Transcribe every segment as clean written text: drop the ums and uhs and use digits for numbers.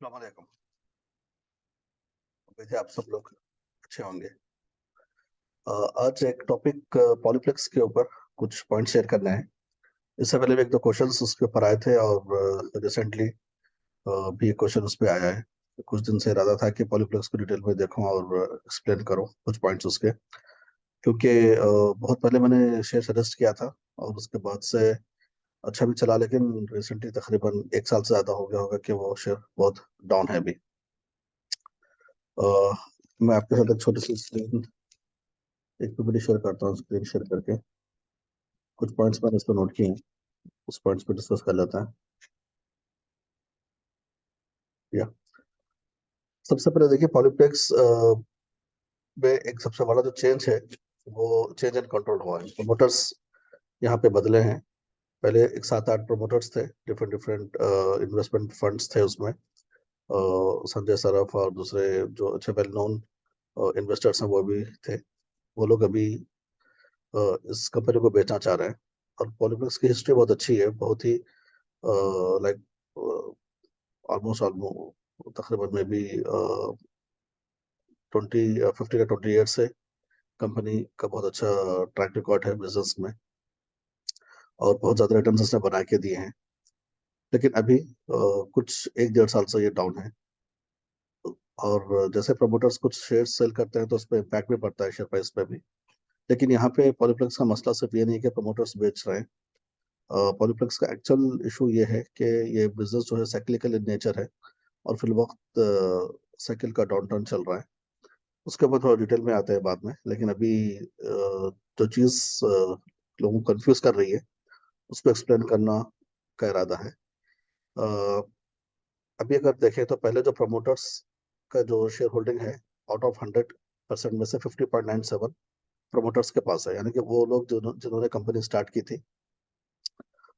अस्सलाम वालेकुम। उम्मीद है आप सब लोग अच्छे होंगे। आज एक टॉपिक पॉलीप्लेक्स के ऊपर कुछ पॉइंट शेयर करना है। इससे पहले भी एक दो क्वेश्चंस उसके ऊपर आए थे और रिसेंटली भी एक क्वेश्चन उस पर आया है। कुछ दिन से इरादा था कि पॉलीप्लेक्स को डिटेल में देखूं और एक्सप्लेन करूं कुछ पॉइंट्स उसके, क्योंकि बहुत पहले मैंने शेयर सजेस्ट किया था और उसके बाद से अच्छा भी चला, लेकिन रिसेंटली तकरीबन एक साल से ज़्यादा हो गया होगा कि वो शेयर बहुत डाउन है अभी। अ, मैं आपके साथ एक छोटी सी स्क्रीन एक पीपीटी शेयर करता हूँ, स्क्रीन शेयर करके कुछ पॉइंट्स मैंने इस पर नोट किए हैं, उस पॉइंट्स पे डिस्कस कर लेता है। या सबसे पहले देखिए, पॉलीप्लेक्स में एक सबसे बड़ा जो चेंज है वो चेंज इन कंट्रोल हुआ है। प्रमोटर्स यहाँ पे बदले हैं। पहले एक 7-8 प्रमोटर्स थे, डिफरेंट डिफरेंट इन्वेस्टमेंट फंड्स थे उसमें। संजय सरफ और दूसरे जो अच्छे वेल नोन इन्वेस्टर्स हैं वो भी थे। वो लोग अभी इस कंपनी को बेचना चाह रहे हैं। और पॉलीप्लेक्स की हिस्ट्री बहुत अच्छी है, बहुत ही लाइक ऑलमोस्ट ऑलमोस्ट तकरीबन में भी 15 या 20 ईयर से कंपनी का बहुत अच्छा ट्रैक रिकॉर्ड है बिजनेस में, और बहुत ज़्यादा रिटर्न उसने बना के दिए हैं। लेकिन अभी कुछ 1-1.5 साल से ये डाउन है। और जैसे प्रमोटर्स कुछ शेयर सेल करते हैं तो उस पर इम्पैक्ट भी पड़ता है शेयर प्राइस पे भी। लेकिन यहाँ पे पॉलीप्लेक्स का मसला सिर्फ ये नहीं है कि प्रमोटर्स बेच रहे हैं। पॉलीप्लेक्स का एक्चुअल इशू ये है कि ये बिजनेस जो है साइक्लिकल इन नेचर है, और फिर वक्त साइकिल का डाउन टर्न चल रहा है। उसके ऊपर थोड़ा डिटेल में आते हैं बाद में, लेकिन अभी जो चीज़ लोगों को कंफ्यूज कर रही है उसको एक्सप्लेन करना का इरादा है। अ, अभी अगर देखें तो पहले जो प्रमोटर्स का जो शेयर होल्डिंग है, आउट ऑफ 100% में से 50.97 प्रमोटर्स के पास है। यानी कि वो लोग जिन्होंने कंपनी स्टार्ट की थी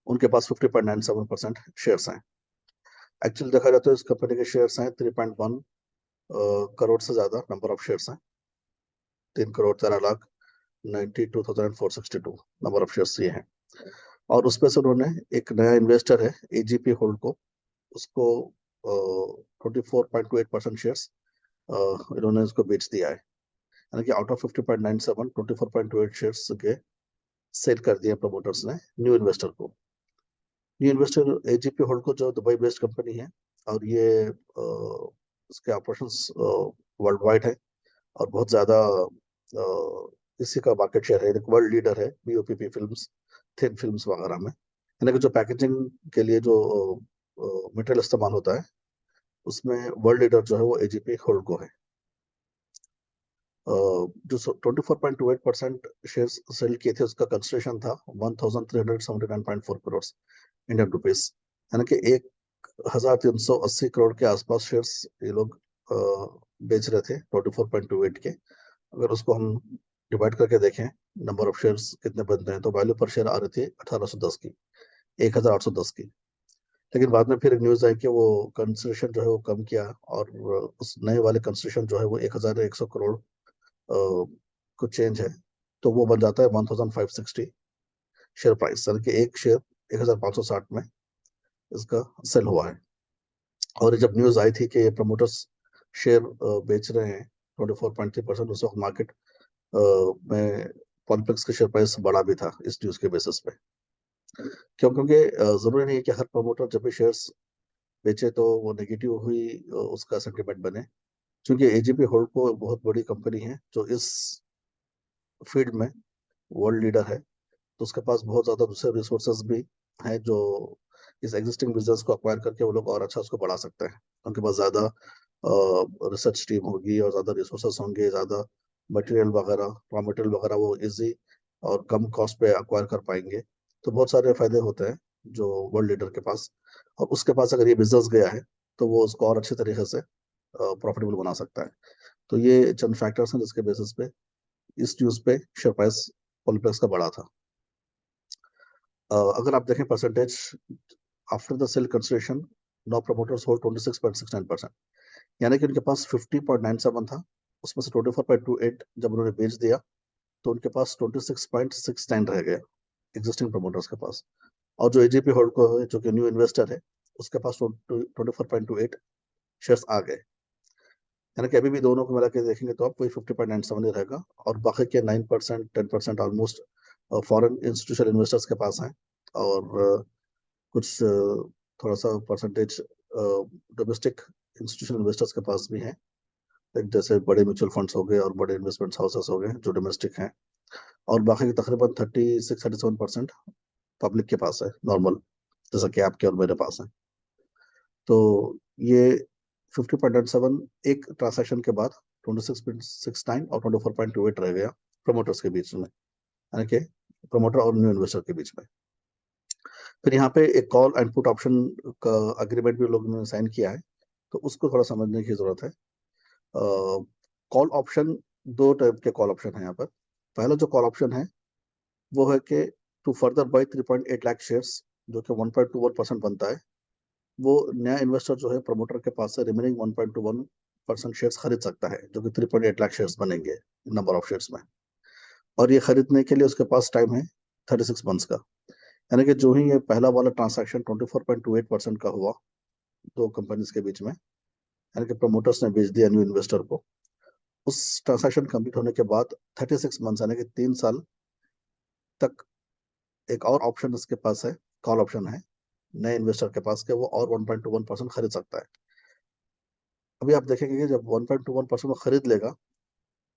उनके पास 50.97% शेयर्स हैं। एक्चुअली देखा जाए तो इस कंपनी के शेयर्स हैं 3.1 करोड़ से ज्यादा नंबर ऑफ शेयर्स हैं। 3,13,92,462 नंबर ऑफ शेयर्स ये हैं। और उसमें से उन्होंने एक नया इन्वेस्टर है एजीपी होल्डको, उसको 24.28% शेयर्स इन्होंने उसको बेच दिया है। यानी कि आउट ऑफ 50.97 24.28 शेयर्स के सेल कर दिए प्रमोटर्स ने न्यू इन्वेस्टर को। न्यू इन्वेस्टर एजीपी होल्डको जो दुबई बेस्ड कंपनी है, और ये इसके ऑपरेशंस वर्ल्ड वाइड है, और बहुत ज्यादा इसी का मार्केट शेयर है। वर्ल्ड लीडर है बीओपीपी फिल्म्स, थिन फिल्म्स वगैरह में। यानी कि जो पैकेजिंग के लिए जो मटेरियल इस्तेमाल होता है उसमें वर्ल्ड लीडर जो है वो एजीपी होल्डको है। जो 24.28% शेयर सेल किए थे उसका कंसिडरेशन था 1379.4 करोड़ इंडियन रुपीस। यानी कि 1380 करोड़ के आसपास शेयर्स ये लोग बेच रहे थे 24.28 के। अगर उसको हम डिवाइड करके देखें नंबर ऑफ शेयर्स कितने बनते हैं, तो वैल्यू पर शेयर आ रही थी 1810 की, 1810 की। लेकिन बाद में फिर एक न्यूज आई कि वो कंसिडरेशन जो है वो कम किया, और उस नए वाले कंसिडरेशन जो है वो 1100 करोड़ को चेंज है। तो वो बन जाता है 1560 शेयर प्राइस, यानी कि एक शेयर 1560 में इसका सेल हुआ है। और ये जब न्यूज आई थी कि ये प्रमोटर्स शेयर बेच रहे हैं 24.3%, उस वक्त मार्केट में पॉलिप्लेक्स का शेयर प्राइस बढ़ा भी था इस न्यूज के बेसिस पे। क्योंकि जरूरी नहीं है कि हर प्रमोटर जब भी शेयर्स बेचे तो वो नेगेटिव हुई उसका सेंटिमेंट बने। क्योंकि एजीपी होल्डको बहुत बड़ी कंपनी है जो इस फील्ड में वर्ल्ड लीडर है, तो उसके पास बहुत ज्यादा दूसरे रिसोर्सेज भी हैं जो इस एग्जिस्टिंग बिजनेस को अक्वायर करके वो लोग और अच्छा उसको बढ़ा सकते हैं। उनके पास ज्यादा रिसर्च टीम होगी और ज्यादा रिसोर्सेज होंगे, ज्यादा मटेरियल वगैरह, रॉ मटेरियल वगैरह वो इजी और कम कॉस्ट पे अक्वायर कर पाएंगे। तो बहुत सारे फायदे होते हैं जो वर्ल्ड लीडर के पास। और उसके पास अगर ये बिजनेस गया है तो वो उसको और अच्छे तरीके से प्रॉफिटेबल बना सकता है। तो ये चंद फैक्टर्स हैं जिसके बेसिस पे इस न्यूज पे शेयर प्राइस पॉलीप्लेक्स का बढ़ा था। अगर आप देखें percentage after the sale consideration, no promoters hold 26.69%। यानी कि उनके पास 50.97 था, उसमें से 24.28 जब उन्होंने बेच दिया तो उनके पास 26.69 रह गया एग्जिस्टिंग प्रमोटर्स के पास। और जो एजीपी होल्ड को है जो कि न्यू इन्वेस्टर है उसके पास 24.28 शेयर्स आ गए। यानी कि अभी भी दोनों को मिला के देखेंगे तो आप कोई 50.97 ही रहेगा, और बाकी के 9%, 10% ऑलमोस्ट फॉरेन इंस्टीट्यूशनल इन्वेस्टर्स के पास हैं, और कुछ थोड़ा सा परसेंटेज डोमेस्टिक इंस्टीट्यूशनल इन्वेस्टर्स के पास भी हैं, जैसे बड़े म्यूचुअल फंड्स हो गए और बड़े इन्वेस्टमेंट हाउसेस हो गए जो डोमेस्टिक हैं, और बाकी के तकरीबन 36-37% पब्लिक के पास है नॉर्मल, जैसा कि आपके और मेरे पास है। तो ये 50.7 एक ट्रांसैक्शन के बाद 26.69 और 24.28 रह गया प्रमोटर्स के बीच में, यानी कि प्रमोटर और न्यू इन्वेस्टर के बीच में। फिर यहाँ पे एक कॉल एंड पुट ऑप्शन का अग्रीमेंट भी लोगों ने साइन किया है, तो उसको थोड़ा समझने की जरूरत है। कॉल ऑप्शन, दो टाइप के कॉल ऑप्शन है यहाँ पर। पहला जो कॉल ऑप्शन है वो है कि to further by 3.8 lakh shares, जो कि 1.21% बनता है। वो नया इन्वेस्टर जो है प्रमोटर के पास से रिमेनिंग 1.21% शेयर्स खरीद सकता है, जो कि 3.8 लाख शेयर्स बनेंगे नंबर ऑफ शेयर्स में। और ये खरीदने के लिए उसके पास टाइम है 36 मंथ्स का। यानी कि जो ही ये पहला वाला ट्रांसैक्शन 24.28% का हुआ दो कंपनीज के बीच में, यानी कि प्रमोटर्स ने बेच दिया न्यू इन्वेस्टर को, उस ट्रांसैक्शन कंप्लीट होने के बाद 36 मंथ्स यानी कि 3 साल तक एक और ऑप्शन उसके पास है, कॉल ऑप्शन है नए इन्वेस्टर के पास, के वो और 1.21% खरीद सकता है। अभी आप देखेंगे कि जब 1.21% वो खरीद लेगा,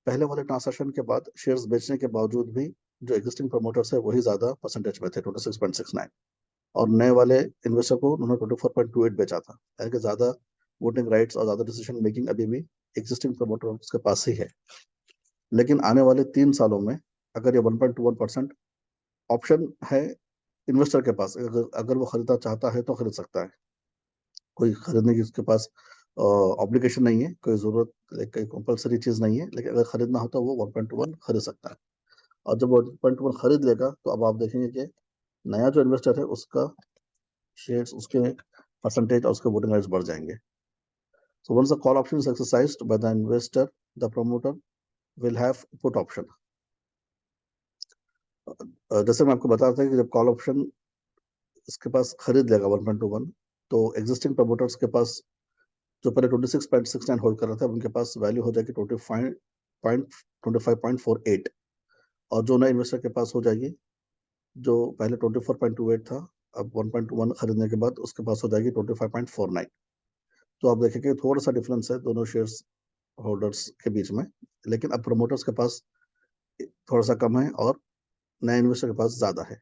पहले वाले ट्रांसैक्शन के बाद शेयर्स बेचने के बावजूद भी जो एग्जिस्टिंग प्रमोटर्स है वही ज्यादा परसेंटेज में थे, 26.69, और नए वाले इन्वेस्टर को उन्होंने 24.28 बेचा था, यानी कि ज्यादा वोटिंग राइट्स और ज्यादा डिसीजन मेकिंग अभी भी एग्जिस्टिंग प्रमोटर्स के पास ही है। लेकिन आने वाले 3 सालों में अगर ये 1.21% ऑप्शन है इन्वेस्टर के पास, अगर अगर वो खरीदना चाहता है तो खरीद सकता है, कोई खरीदने की उसके पास ऑब्लिगेशन नहीं है, कोई जरूरत, कोई कंपलसरी चीज नहीं है, लेकिन अगर खरीदना हो तो वो 1.1 खरीद सकता है। और जब वो 1.1 खरीद लेगा तो अब आप देखेंगे कि नया जो इन्वेस्टर है उसका शेयर्स, उसके परसेंटेज और उसके वोटिंग राइट्स बढ़ जाएंगे। So once the call option is exercised by the investor, the promoter will have put option. जैसे मैं आपको बता रहा था कि जब कॉल ऑप्शन इसके पास खरीद लेगा 1.21, तो एग्जिस्टिंग प्रमोटर्स के पास जो पहले 26.69 होल्ड कर रहा था, उनके पास वैल्यू हो जाएगी 25.48, और जो नए इन्वेस्टर के पास हो जाएगी, जो पहले 24.28 था, अब 1.1 खरीदने के बाद उसके पास हो जाएगी 25.49। तो आप देखेंगे थोड़ा सा डिफरेंस है दोनों शेयर्स होल्डर्स के बीच में, लेकिन अब प्रमोटर्स के पास थोड़ा सा कम है और नए इन्वेस्टर के पास ज्यादा है।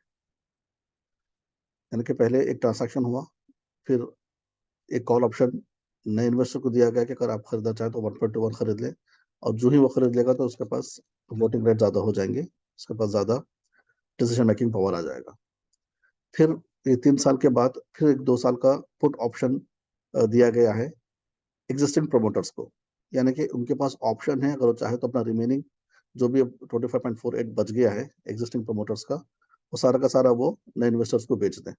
यानी कि पहले एक ट्रांसैक्शन हुआ, फिर एक कॉल ऑप्शन नए इन्वेस्टर को दिया गया कि अगर आप खरीदना चाहें तो 1.21 खरीद लें, और जो ही वो खरीद लेगा तो उसके पास वोटिंग रेट ज्यादा हो जाएंगे, उसके पास ज्यादा डिसीजन मेकिंग पावर आ जाएगा। फिर ये 3 साल के बाद फिर एक 2 साल का पुट ऑप्शन दिया गया है एग्जिस्टिंग प्रमोटर्स को, यानी कि उनके पास ऑप्शन है, अगर वो चाहे तो अपना रिमेनिंग जो भी 25.48 बच गया है एग्जिस्टिंग प्रमोटर्स का सारा का सारा वो नए इन्वेस्टर्स को बेच दें।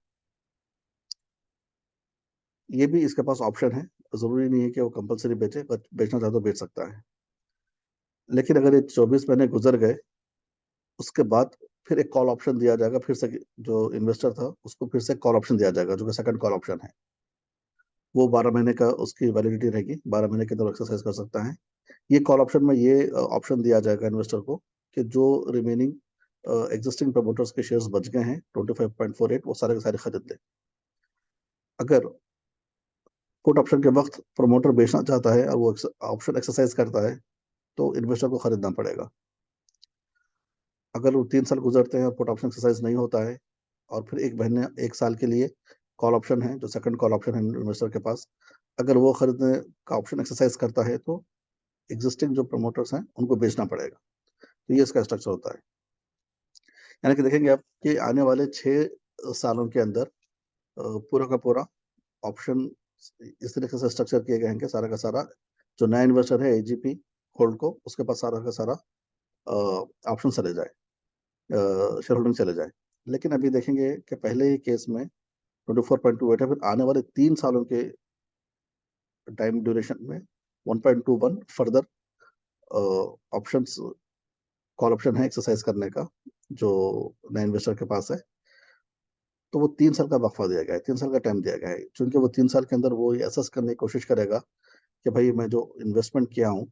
ये भी इसके पास ऑप्शन है, जरूरी नहीं है कि वो कंपलसरी बेचे, बट बेचना चाहे तो बेच सकता है। लेकिन अगर ये 24 महीने गुजर गए, उसके बाद फिर एक कॉल ऑप्शन दिया जाएगा, फिर से जो इन्वेस्टर था उसको फिर से कॉल ऑप्शन दिया जाएगा, जो कि सेकंड कॉल ऑप्शन है। वो 12 महीने का उसकी वैलिडिटी रहेगी, 12 महीने के अंदर एक्सरसाइज कर सकता है। ये कॉल ऑप्शन में ये ऑप्शन दिया जाएगा इन्वेस्टर को कि जो रिमेनिंग एग्जिस्टिंग प्रमोटर्स के शेयर्स बच गए हैं 25.48, वो सारे के सारे खरीद ले। अगर पुट ऑप्शन के वक्त प्रमोटर बेचना चाहता है और वो ऑप्शन एक्सरसाइज करता है, तो इन्वेस्टर को खरीदना पड़ेगा। अगर वो 3 साल गुजरते हैं और पुट ऑप्शन एक्सरसाइज नहीं होता है, और फिर 1 साल के लिए कॉल ऑप्शन है, जो सेकंड कॉल ऑप्शन है इन्वेस्टर के पास, अगर वो खरीदने का ऑप्शन एक्सरसाइज करता है तो एग्जिस्टिंग जो प्रमोटर्स हैं उनको बेचना पड़ेगा। तो ये इसका स्ट्रक्चर होता है। यानी कि देखेंगे आप कि आने वाले 6 सालों के अंदर पूरा का पूरा ऑप्शन इस तरीके से स्ट्रक्चर किए गए हैं कि सारा का सारा जो नया इन्वेस्टर है एजीपी होल्ड को, उसके पास सारा का सारा ऑप्शन चले जाए, शेयर होल्डिंग चले जाए। लेकिन अभी देखेंगे कि पहले ही केस में 24.28 है, फिर आने वाले 3 सालों के टाइम ड्यूरेशन में 1.21 फर्दर ऑप्शन, कॉल ऑप्शन है एक्सरसाइज करने का, जो नए इन्वेस्टर के पास है। तो वो 3 साल का वक्फा दिया गया है, 3 साल का टाइम दिया गया है, क्योंकि वो 3 साल के अंदर वो ये असेस करने की कोशिश करेगा कि भाई मैं जो इन्वेस्टमेंट किया हूँ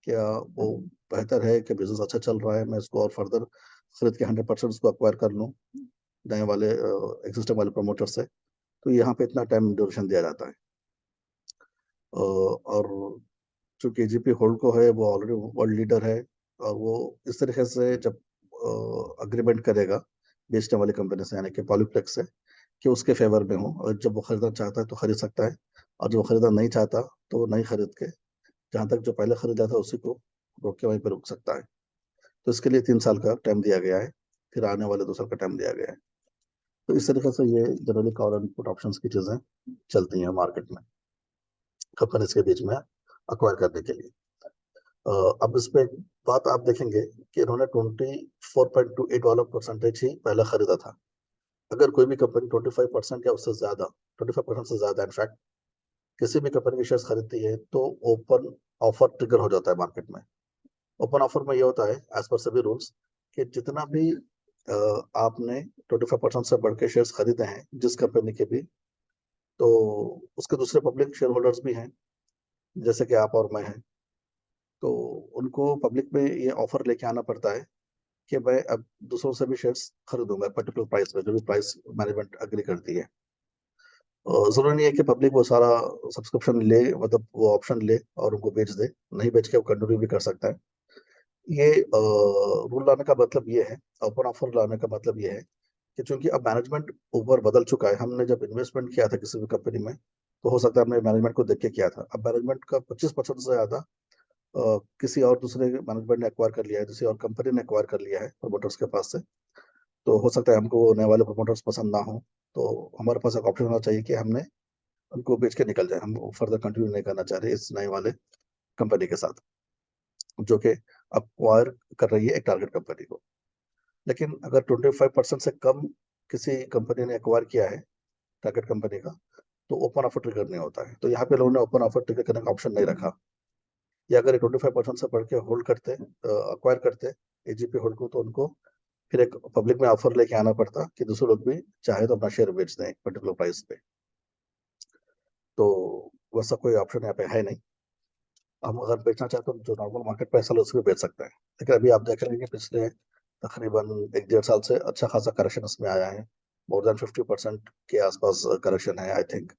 क्या वो बेहतर है, कि बिजनेस अच्छा चल रहा है, मैं इसको और फर्दर खरीद के 100% उसको अक्वायर कर लूँ नए वाले एग्जिस्टिंग वाले प्रमोटर से। तो यहाँ पे इतना टाइम ड्यूरेशन दिया जाता है। और जो केजीपी होल्डको है वो ऑलरेडी वर्ल्ड लीडर है, और वो इस तरीके से जब अग्रीमेंट करेगा बेचने वाली कंपनी से, यानी कि पॉलीप्लेक्स से, कि उसके फेवर में हो, और जब वो खरीदना चाहता है तो खरीद सकता है, और जो खरीदना नहीं चाहता तो वो नहीं खरीद के जहां तक जो पहले खरीदा था उसी को रोक के वहीं पे रुक सकता है। तो इसके लिए 3 साल का टाइम दिया गया है, फिर आने वाले 2 साल का टाइम दिया गया है। तो इस तरीके से ये generally call and put options की चीजें चलती हैं मार्केट में कंपनीज के बीच में अक्वायर करने के लिए। अब इस पे एक बात आप देखेंगे कि इन्होंने 24.28 वाला परसेंटेज ही पहले खरीदा था। अगर कोई भी कंपनी 25% या उससे ज्यादा, 25% से ज्यादा इनफैक्ट किसी भी कंपनी के शेयर खरीदती है तो ओपन ऑफर ट्रिगर हो जाता है मार्केट में। ओपन ऑफर में ये होता है एज पर सभी रूल्स कि जितना भी आपने 25% से बढ़ के शेयर खरीदे हैं जिस कंपनी के भी, तो उसके दूसरे पब्लिक शेयर होल्डर्स भी हैं जैसे कि आप और मैं हैं, तो उनको पब्लिक में ये ऑफर लेके आना पड़ता है कि मैं अब दूसरों से भी शेयर्स खरीदूंगा पर्टिकुलर प्राइस पे, जो भी प्राइस मैनेजमेंट अग्री करती है। जरूरी नहीं है कि पब्लिक वो सारा सब्सक्रिप्शन ले, मतलब वो ऑप्शन ले और उनको बेच दे, नहीं बेच के वो कंटिन्यू भी कर सकता है। ये रूल लाने का मतलब ये है, ओपन ऑफर लाने का मतलब ये है कि चूंकि अब मैनेजमेंट ऊपर बदल चुका है। हमने जब इन्वेस्टमेंट किया था किसी भी कंपनी में तो हो सकता है हमने मैनेजमेंट को देख के किया था, अब मैनेजमेंट का 25% से ज्यादा किसी और दूसरे मैनेजमेंट ने एक्वायर कर लिया है, किसी और कंपनी ने एक्वायर कर लिया है प्रमोटर्स के पास से। तो हो सकता है हमको वो नए वाले प्रमोटर्स पसंद ना हो, तो हमारे पास एक ऑप्शन होना चाहिए कि हमने उनको बेच के निकल जाए, हम फर्दर कंटिन्यू नहीं करना चाह रहे इस नए वाले कंपनी के साथ जो कि अक्वायर कर रही है एक टारगेट कंपनी को। लेकिन अगर 25% से कम किसी कंपनी ने एक्वायर किया है टारगेट कंपनी का, तो ओपन ऑफर ट्रिगर नहीं होता है। तो यहाँ पे लोगों ने ओपन ऑफर ट्रिगर करने का ऑप्शन नहीं रखा। या अगर 25% से बढ़ के होल्ड करते, अक्वायर करते एजीपी होल्ड को, तो उनको फिर एक पब्लिक में ऑफर लेके आना पड़ता कि दूसरे लोग भी चाहे तो अपना शेयर बेच दें एक पर्टिकुलर प्राइस पे। तो वैसा कोई ऑप्शन यहाँ पे है नहीं। हम अगर बेचना चाहते तो जो नॉर्मल मार्केट प्राइस है उसमें बेच सकते हैं। लेकिन अभी आप देख रहे हैं कि पिछले तकरीबन 1 डेढ़ साल से अच्छा खासा करेक्शन इसमें आया है। मोर देन 50% के आसपास करेक्शन है आई थिंक।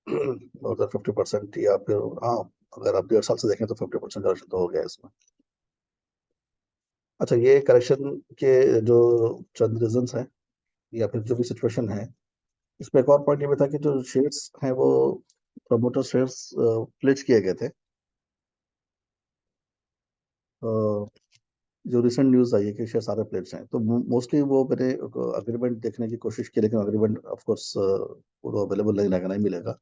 मोर देन 50%, या फिर हाँ, अगर आप 1.5 साल से देखें तो 50% करेक्शन तो हो गया है इसमें। अच्छा, ये करेक्शन के जो चंद रीजंस हैं या फिर जो भी सिचुएशन है, इसमें एक और पॉइंट ये भी था कि जो शेयर्स हैं वो प्रमोटर शेयर्स प्लेज किए गए थे। जो रिसेंट न्यूज आई है कि शेयर सारे प्लेज हैं, तो मोस्टली वो मैंने अग्रीमेंट देखने की कोशिश की, लेकिन अग्रीमेंट ऑफ कोर्स वो तो अवेलेबल नहीं रहेगा, नहीं मिलेगा।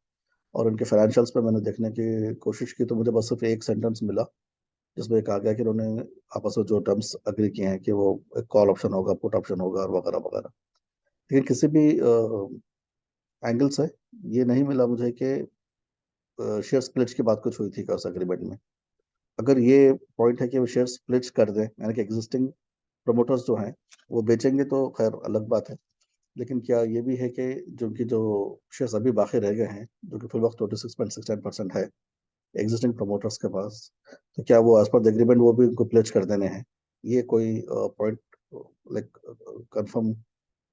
और उनके फाइनेंशियल्स पे मैंने देखने की कोशिश की तो मुझे बस सिर्फ एक सेंटेंस मिला जिसमें कहा गया कि उन्होंने आपस में जो टर्म्स अग्री किए हैं कि वो एक कॉल ऑप्शन होगा, पुट ऑप्शन होगा और वगैरह वगैरह। लेकिन किसी भी एंगल से ये नहीं मिला मुझे कि शेयर स्प्लिट की बात कुछ हुई थी क्या उस एग्रीमेंट में। अगर ये पॉइंट है कि वो शेयर स्प्लिट कर दें, यानी कि एग्जिस्टिंग प्रमोटर्स जो हैं वो बेचेंगे तो खैर अलग बात है। लेकिन क्या ये भी है कि जो उनकी जो शेयर्स अभी बाकी रह गए हैं, जो कि फिल वक्त 26.69% है एग्जिस्टिंग प्रमोटर्स के पास, तो क्या वो एज पर द एग्रीमेंट वो भी उनको प्लेज कर देने हैं, ये कोई पॉइंट लाइक कंफर्म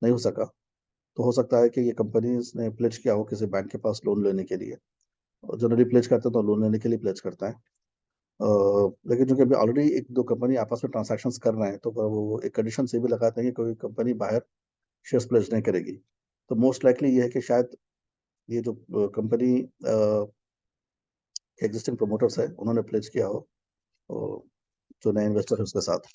नहीं हो सका। तो हो सकता है कि ये कंपनीज ने प्लेज किया हो किसी बैंक के पास लोन लेने के लिए, और जनरली प्लेज करते हैं तो लोन लेने के लिए प्लेज करता है। लेकिन चूंकि अभी ऑलरेडी एक दो कंपनी आपस में ट्रांजैक्शंस कर रहे हैं, तो वो एक कंडीशन से भी लगाते हैं कि कोई कंपनी बाहर शेयर्स प्लेज नहीं करेगी। तो मोस्ट लाइकली ये है कि शायद ये जो कंपनी एग्जिस्टिंग प्रमोटर्स है उन्होंने प्लेज किया हो जो नए इन्वेस्टर है उसके साथ।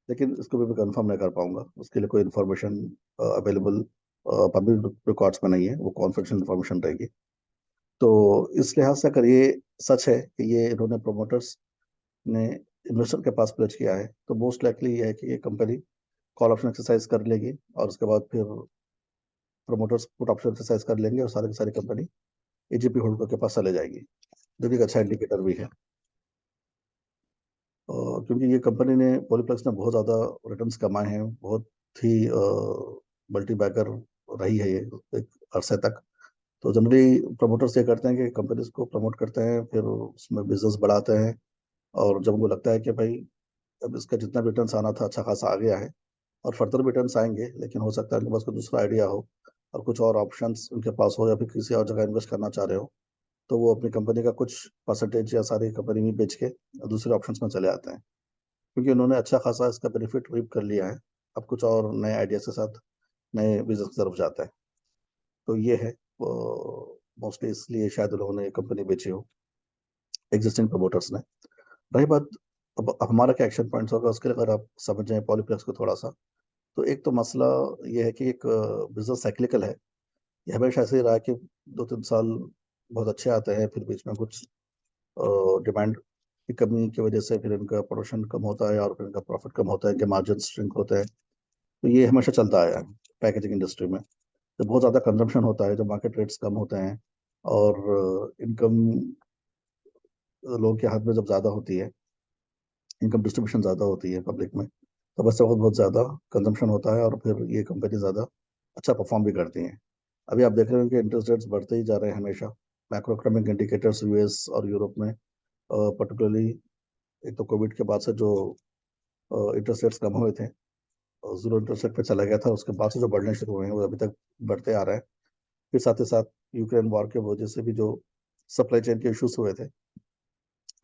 लेकिन इसको भी मैं कंफर्म नहीं कर पाऊंगा, उसके लिए कोई इन्फॉर्मेशन अवेलेबल पब्लिक रिकॉर्ड्स में नहीं है, वो कॉन्फिडेंशियल इन्फॉर्मेशन रहेगी। तो इस लिहाज से अगर ये सच है कि ये इन्होंने प्रोमोटर्स ने इन्वेस्टर के पास प्लेज किया है, तो मोस्ट लाइकली ये है कि ये कंपनी कॉल ऑप्शन एक्सरसाइज कर लेगी और उसके बाद फिर प्रोमोटर्स पुट ऑप्शन एक्सरसाइज कर लेंगे और सारी की सारी कंपनी एजीपी होल्डर के पास चले जाएगी, जो कि एक अच्छा इंडिकेटर भी है। क्योंकि ये कंपनी ने, पॉलीप्लेक्स ने बहुत ज़्यादा रिटर्न्स कमाए हैं, बहुत ही मल्टी बैगर रही है ये एक अरसे तक। तो जनरली प्रमोटर्स ये करते हैं कि कंपनीज को प्रमोट करते हैं, फिर उसमें बिजनेस बढ़ाते हैं, और जब उनको लगता है कि भाई अब इसका जितना भी रिटर्न आना था अच्छा खासा आ गया है, और फर्दर भी रिटर्न आएंगे, लेकिन हो सकता है उनके पास कोई दूसरा आइडिया हो और कुछ और ऑप्शंस उनके पास हो, या फिर किसी और जगह इन्वेस्ट करना चाह रहे हो, तो वो अपनी कंपनी का कुछ परसेंटेज या सारी कंपनी में बेच के दूसरे ऑप्शंस में चले आते हैं, क्योंकि उन्होंने अच्छा खासा इसका बेनिफिट रीप कर लिया है। अब कुछ और नए आइडियाज के साथ नए बिजनेस की तरफ जाता है। तो ये है मोस्टली, इसलिए शायद उन्होंने कंपनी बेची हो एग्जिस्टिंग प्रमोटर्स ने। रही बात अब हमारा क्या एक्शन पॉइंट्स होगा उसके लिए, अगर आप समझ जाए पॉलीप्लेक्स को थोड़ा सा, तो एक तो मसला ये है कि एक बिजनेस साइक्लिकल है। ये हमेशा ऐसे ही रहा कि 2-3 साल बहुत अच्छे आते हैं, फिर बीच में कुछ डिमांड की कमी की वजह से फिर इनका प्रोडक्शन कम होता है, और फिर इनका प्रॉफिट कम होता है, कि मार्जिन श्रिंक होते हैं। तो ये हमेशा चलता आया है पैकेजिंग इंडस्ट्री में। जब बहुत ज़्यादा कंजम्पशन होता है, जब मार्केट रेट्स कम होते हैं, और इनकम लोगों के हाथ में जब ज़्यादा होती है, इनकम डिस्ट्रीब्यूशन ज़्यादा होती है पब्लिक में, तब ऐसा बहुत बहुत ज़्यादा कंजम्पशन होता है, और फिर ये कंपनी ज़्यादा अच्छा परफॉर्म भी करती हैं। अभी आप देख रहे हो कि इंटरेस्ट रेट्स बढ़ते ही जा रहे हैं हमेशा। मैक्रो इकोनॉमिक इंडिकेटर्स यूएस और यूरोप में पर्टिकुलरली, एक तो कोविड के बाद से जो इंटरेस्ट रेट्स कम हुए थे, जीरो इंटरेस्ट रेट पे चला गया था, उसके बाद से जो बढ़ने शुरू हुए हैं वो अभी तक बढ़ते आ रहे हैं। फिर साथ ही साथ यूक्रेन वॉर के वजह से भी जो सप्लाई चेन के इश्यूज हुए थे,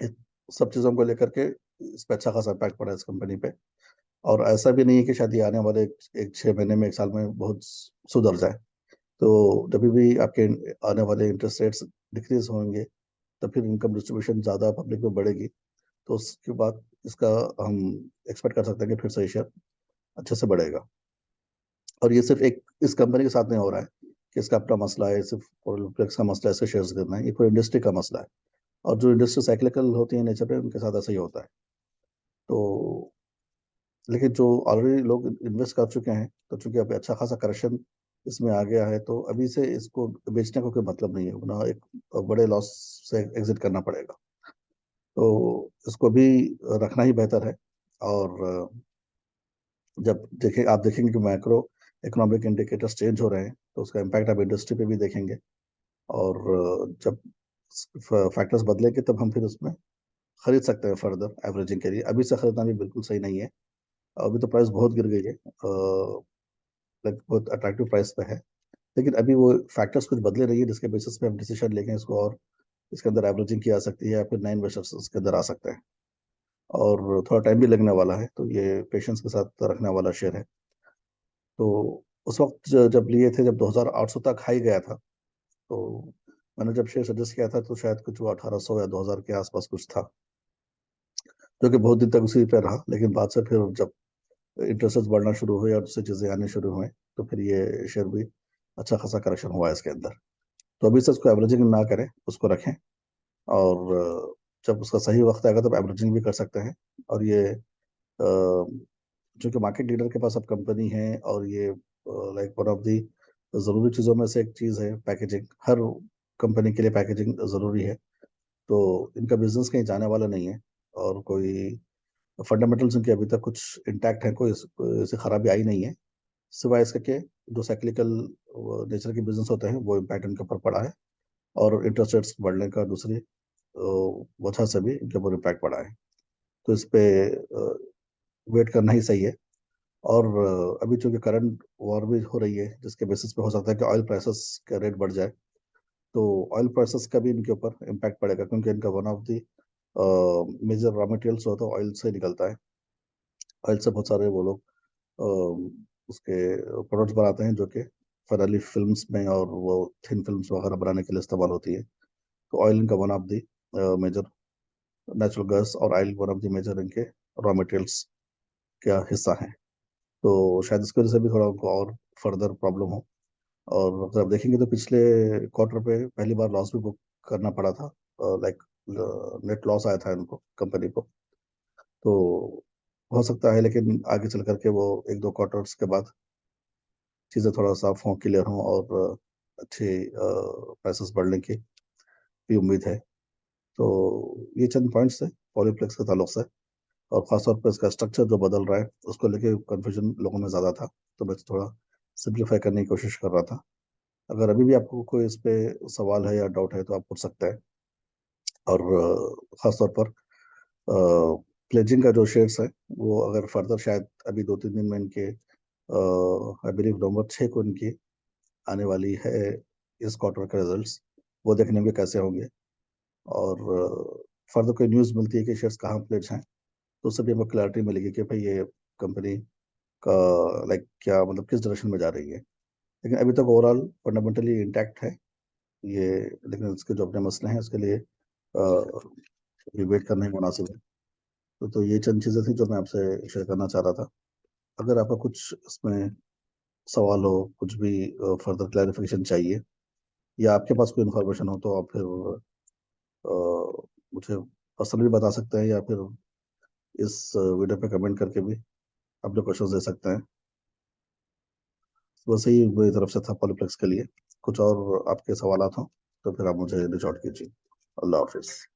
इस सब चीज़ों को लेकर के इस पे अच्छा खासा इम्पैक्ट पड़ा है इस कंपनी पे। और ऐसा भी नहीं है कि शायद ये आने वाले एक 6 महीने में, 1 साल में बहुत सुधर जाए। तो जब भी आपके आने वाले इंटरेस्ट रेट्स डिक्रीज होंगे, तो फिर इनकम डिस्ट्रीब्यूशन ज़्यादा पब्लिक में बढ़ेगी, तो उसके बाद इसका हम एक्सपेक्ट कर सकते हैं कि फिर से शेयर अच्छे से बढ़ेगा। और ये सिर्फ एक इस कंपनी के साथ नहीं हो रहा है कि इसका अपना मसला है, सिर्फ पॉलिप्लेक्स का मसला है, इसके शेयर्स गिरना है, ये पूरी इंडस्ट्री का मसला है। और जो इंडस्ट्री साइक्लिकल होती है नेचर पे, उनके साथ ऐसा ही होता है। तो लेकिन जो ऑलरेडी लोग इन्वेस्ट कर चुके हैं, तो चूंकि अभी अच्छा खासा करेक्शन इसमें आ गया है, तो अभी से इसको बेचने का कोई मतलब नहीं है, वरना एक बड़े लॉस से एग्जिट करना पड़ेगा। तो इसको भी रखना ही बेहतर है। और जब देखें, आप देखेंगे कि मैक्रो इकोनॉमिक इंडिकेटर्स चेंज हो रहे हैं, तो उसका इम्पैक्ट आप इंडस्ट्री पे भी देखेंगे। और जब फैक्टर्स बदलेंगे, तब हम फिर उसमें खरीद सकते हैं फर्दर एवरेजिंग के लिए। अभी से खरीदना भी बिल्कुल सही नहीं है। अभी तो प्राइस बहुत गिर गई है, लाइक बहुत अट्रैक्टिव प्राइस पे है, लेकिन अभी वो फैक्टर्स कुछ बदले नहीं है, जिसके बेसिस पे हम डिसीजन लेंगे इसको, और इसके अंदर एवरेजिंग की जा सकती है, या फिर नए इन्वेस्टर्स इसके अंदर आ सकते हैं। और थोड़ा टाइम भी लगने वाला है, तो ये पेशेंस के साथ रखने वाला शेयर है। तो उस वक्त जब लिए थे, जब 2800 तक हाई गया था, तो मैंने जब शेयर सजेस्ट किया था, तो शायद कुछ वो 1800 या 2000 के आसपास कुछ था, जो कि बहुत दिन तक उसी पे रहा। लेकिन बाद से फिर जब इंटरेस्ट बढ़ना शुरू हुए और दूसरी चीज़ें आने शुरू हुए, तो फिर ये शेयर भी अच्छा खासा करेक्शन हुआ है इसके अंदर। तो अभी से उसको एवरेजिंग ना करें, उसको रखें, और जब उसका सही वक्त आएगा तब एवरेजिंग भी कर सकते हैं। और ये जो कि मार्केट लीडर के पास अब कंपनी है, और ये लाइक वन ऑफ दी ज़रूरी चीज़ों में से एक चीज़ है पैकेजिंग। हर कंपनी के लिए पैकेजिंग ज़रूरी है। तो इनका बिजनेस कहीं जाने वाला नहीं है, और कोई फंडामेंटल्स इनके अभी तक कुछ इंटैक्ट है, कोई ऐसी खराबी आई नहीं है, सिवाय इसके कि जो साइक्लिकल नेचर के बिजनेस होते हैं वो इम्पैक्ट इनके ऊपर पड़ा है, और इंटरेस्ट रेट्स बढ़ने का दूसरी वजह से भी इनके ऊपर इम्पैक्ट पड़ा है। तो इस पे वेट करना ही सही है। और अभी चूंकि करंट वॉर भी हो रही है, जिसके बेसिस पे हो सकता है कि ऑयल प्राइसेस का रेट बढ़ जाए, तो ऑयल प्राइसेस का भी इनके ऊपर इम्पैक्ट पड़ेगा, क्योंकि इनका one of the major raw materials होता है ऑयल से निकलता है। ऑयल से बहुत सारे वो लोग उसके प्रोडक्ट्स बनाते हैं, जो कि फाइनली फिल्म्स में और वो थिन फिल्म्स वगैरह बनाने के लिए इस्तेमाल होती है। तो ऑयल इनका one of the major, natural gas और oil one of the major इनके रॉ मटेरियल्स का हिस्सा है। तो शायद इसकी वजह से भी थोड़ा उनको और फर्दर प्रॉब्लम हो। और अगर आप देखेंगे तो पिछले क्वार्टर पे पहली बार लॉस भी बुक करना पड़ा था, लाइक नेट लॉस आया था इनको, कंपनी को। तो हो सकता है, लेकिन आगे चल करके वो 1-2 क्वार्टर्स के बाद चीज़ें थोड़ा साफ हों, क्लियर हों, और अच्छे पैसेस बढ़ने की भी उम्मीद है। तो ये चंद पॉइंट्स है पॉलीप्लेक्स के ताल्लुक से। और खासतौर पर इसका स्ट्रक्चर जो बदल रहा है, उसको लेके कंफ्यूजन लोगों में ज़्यादा था, तो मैं थोड़ा सिंप्लीफाई करने की कोशिश कर रहा था। अगर अभी भी आपको कोई इस पे सवाल है या डाउट है तो आप पूछ सकते हैं। और खासतौर पर प्लेजिंग का जो शेयर्स है वो अगर फर्दर शायद अभी 2-3 दिन में इनके आई बिलीव नवंबर 6 को इनकी आने वाली है इस क्वार्टर के रिजल्ट्स, वो देखने में कैसे होंगे। और फर्दर कोई न्यूज़ मिलती है कि शेयर्स कहाँ प्लेज हैं तो उससे भी हमको क्लैरिटी मिलेगी कि भाई ये कंपनी का लाइक क्या मतलब किस डायरेक्शन में जा रही है। लेकिन अभी तक ओवरऑल फंडामेंटली इंटैक्ट है ये। लेकिन इसके जो अपने मसले हैं उसके लिए वेट करना ही मुनासिब है। तो ये चंद चीज़ें थी जो मैं आपसे शेयर करना चाह रहा था। अगर आपका कुछ इसमें सवाल हो, कुछ भी फर्दर क्लैरिफिकेशन चाहिए या आपके पास कोई इन्फॉर्मेशन हो तो आप फिर मुझे पर्सनली बता सकते हैं या फिर इस वीडियो पे कमेंट करके भी अपने क्वेश्चंस दे सकते हैं। वैसे ही मेरी तरफ से था पॉलीप्लेक्स के लिए। कुछ और आपके सवाल हो तो फिर आप मुझे रिच आउट कीजिए। अल्लाह हाफिज़।